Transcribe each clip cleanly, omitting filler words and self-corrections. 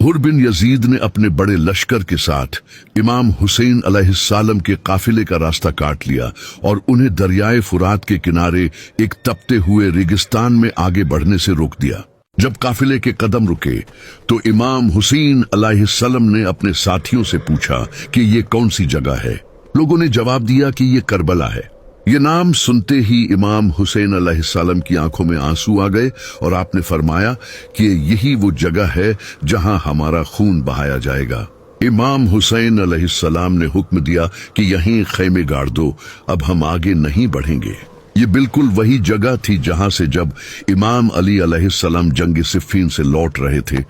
हुर बिन यजीद ने अपने बड़े लश्कर के साथ इमाम हुसैन अलैहिस्सलाम के काफिले का रास्ता काट लिया और उन्हें दरियाए फुरात के किनारे एक तपते हुए रेगिस्तान में आगे बढ़ने से रोक दिया। जब काफिले के कदम रुके तो इमाम हुसैन अलैहिस्सलाम ने अपने साथियों से पूछा कि ये कौन सी जगह है। लोगों ने जवाब दिया कि ये करबला है। ये नाम सुनते ही इमाम हुसैन अलैहिस्सलाम की आंखों में आंसू आ गए और आपने फरमाया कि यही वो जगह है जहां हमारा खून बहाया जाएगा। इमाम हुसैन अलैहिस्सलाम ने हुक्म दिया कि यहीं खैमे गाड़ दो, अब हम आगे नहीं बढ़ेंगे। ये बिल्कुल वही जगह थी जहां से जब इमाम अली अलैहिस्सलाम जंग सिफ़ीन से लौट रहे थे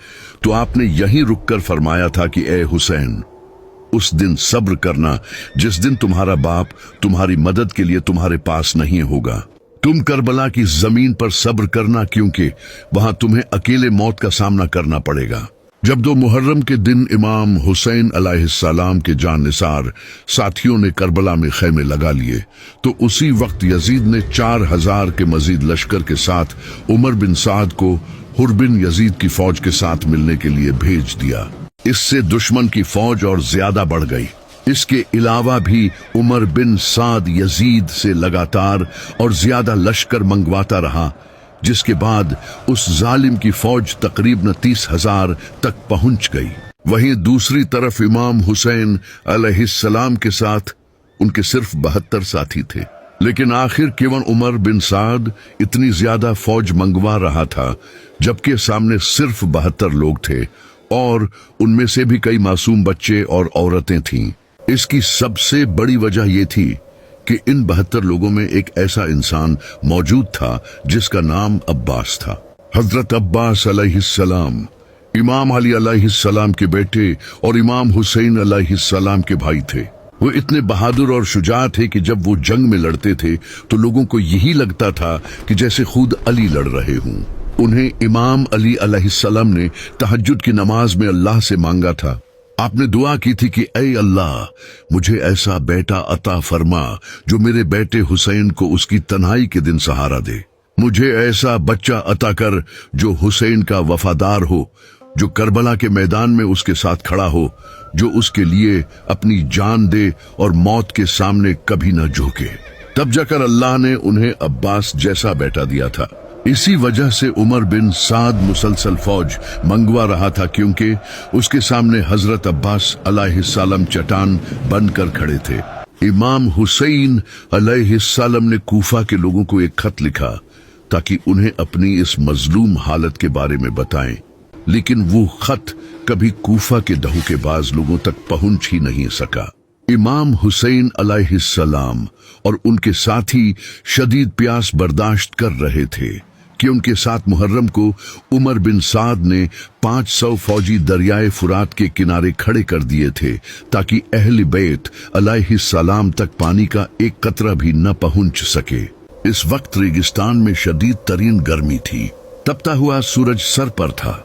तो आपने यहीं रुककर फरमाया था कि ए हुसैन, उस दिन सब्र करना जिस दिन तुम्हारा बाप तुम्हारी मदद के लिए तुम्हारे पास नहीं होगा। तुम करबला की जमीन पर सब्र करना क्योंकि वहां तुम्हें अकेले मौत का सामना करना पड़ेगा। जब 2 मुहर्रम के दिन इमाम हुसैन अलैहिस्सलाम के जानिसार साथियों ने करबला में खैमे लगा लिए तो उसी वक्त यजीद ने 4000 के मजीद लश्कर के साथ उमर बिन साद को हुर बिन यजीद की फौज के साथ मिलने के लिए भेज दिया। इससे दुश्मन की फौज और ज्यादा बढ़ गई। इसके अलावा भी उमर बिन साद यजीद से लगातार और ज्यादा लश्कर मंगवाता रहा, जिसके बाद उस जालिम की फौज तकरीबन 30,000 तक पहुंच गई। वहीं दूसरी तरफ इमाम हुसैन अलैहिस्सलाम के साथ उनके सिर्फ 72 साथी थे, लेकिन आखिर केवल उमर बिन साद इतनी ज्यादा फौज मंगवा रहा था जबकि सामने सिर्फ 72 लोग थे और उनमें से भी कई मासूम बच्चे और औरतें थीं। इसकी सबसे बड़ी वजह यह थी कि इन 72 लोगों में एक ऐसा इंसान मौजूद था जिसका नाम अब्बास था। हजरत अब्बास अलैहिस्सलाम इमाम अली अलैहिस्सलाम के बेटे और इमाम हुसैन अलैहिस्सलाम के भाई थे। वो इतने बहादुर और शुजा थे कि जब वो जंग में लड़ते थे तो लोगों को यही लगता था कि जैसे खुद अली लड़ रहे हों। उन्हें इमाम अली अलैहिस्सलाम ने तहज्जुद की नमाज में अल्लाह से मांगा था। आपने दुआ की थी कि ऐ अल्लाह, मुझे ऐसा बेटा अता फरमा जो मेरे बेटे हुसैन को उसकी तन्हाई के दिन सहारा दे। मुझे ऐसा बच्चा अता कर जो हुसैन का वफादार हो, जो करबला के मैदान में उसके साथ खड़ा हो, जो उसके लिए अपनी जान दे और मौत के सामने कभी न झुके। तब जाकर अल्लाह ने उन्हें अब्बास जैसा बेटा दिया था। इसी वजह से उमर बिन साद मुसलसल फौज मंगवा रहा था क्योंकि उसके सामने हजरत अब्बास अलैहिस्सलाम चट्टान बनकर खड़े थे। इमाम हुसैन अलैहिस्सलाम ने कूफा के लोगों को एक खत लिखा ताकि उन्हें अपनी इस मजलूम हालत के बारे में बताएं, लेकिन वो खत कभी कूफा के दहूकेबाज लोगों तक पहुंच ही नहीं सका। इमाम हुसैन अलैहिस्सलाम और उनके साथी शदीद प्यास बर्दाश्त कर रहे थे कि उनके 7 मुहर्रम को उमर बिन साद ने 500 फौजी दरियाए फुरात के किनारे खड़े कर दिए थे ताकि अहले बैत अलैहिस्सलाम तक पानी का एक कतरा भी न पहुंच सके। इस वक्त रेगिस्तान में शदीद तरीन गर्मी थी। तपता हुआ सूरज सर पर था।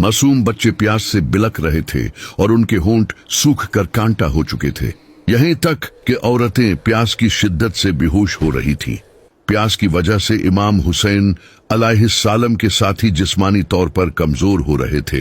मासूम बच्चे प्यास से बिलक रहे थे और उनके होंठ सूख कर कांटा हो चुके थे। यहीं तक कि औरतें प्यास की शिद्दत से बेहोश हो रही थीं। प्यास की वजह से इमाम हुसैन अलैहिस्सलाम के साथी जिस्मानी तौर पर कमजोर हो रहे थे,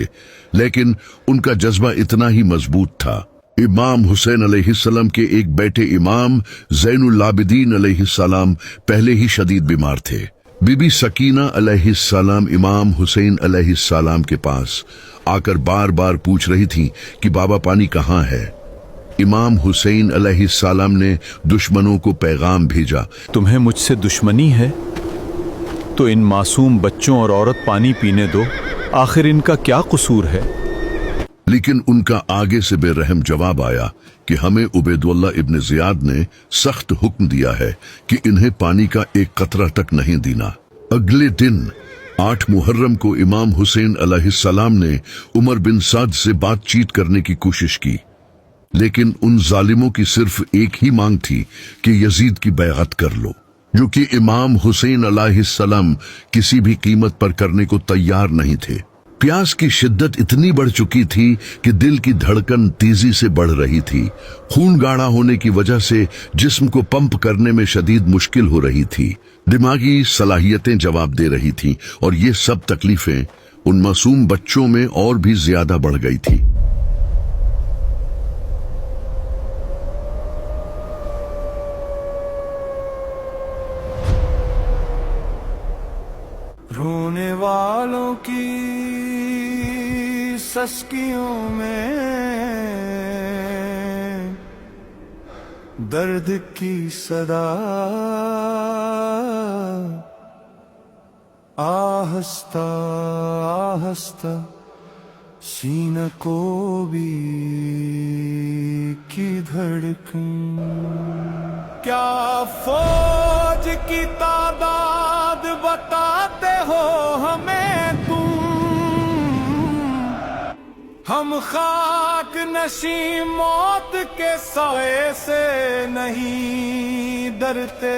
लेकिन उनका जज्बा इतना ही मजबूत था। इमाम हुसैन अलैहिस्सलाम के एक बेटे इमाम ज़ैनुल आबिदीन अलैहिस्सलाम पहले ही शदीद बीमार थे। बीबी सकीना अलैहिस्सलाम इमाम हुसैन अलैहिस्सलाम के पास आकर बार बार पूछ रही थी कि बाबा पानी कहाँ है। इमाम हुसैन अलैहिस्सलाम ने दुश्मनों को पैगाम भेजा, तुम्हें मुझसे दुश्मनी है तो इन मासूम बच्चों और औरत पानी पीने दो, आखिर इनका क्या कसूर है। लेकिन उनका आगे से बेरहम जवाब आया कि हमें उबैदुल्लाह इब्न ज़ियाद ने सख्त हुक्म दिया है कि इन्हें पानी का एक कतरा तक नहीं देना। अगले दिन 8 मुहर्रम को इमाम हुसैन अलैहिस्सलाम ने उमर बिन साद से बातचीत करने की कोशिश की, लेकिन उन जालिमों की सिर्फ एक ही मांग थी कि यजीद की बैअत कर लो, जो कि इमाम हुसैन अलैहिस्सलाम किसी भी कीमत पर करने को तैयार नहीं थे। प्यास की शिद्दत इतनी बढ़ चुकी थी कि दिल की धड़कन तेजी से बढ़ रही थी। खून गाढ़ा होने की वजह से जिस्म को पंप करने में शदीद मुश्किल हो रही थी। दिमागी सलाहियतें जवाब दे रही थीं और ये सब तकलीफें उन मासूम बच्चों में और भी ज्यादा बढ़ गई थी। रोने वालों की सस्कियों में दर्द की सदा, आहिस्ता आहिस्ता सीने को भी की धड़कन। क्या फौज की तादाद बताते हो हमें तुम, हम खाक नशी मौत के साए से नहीं डरते।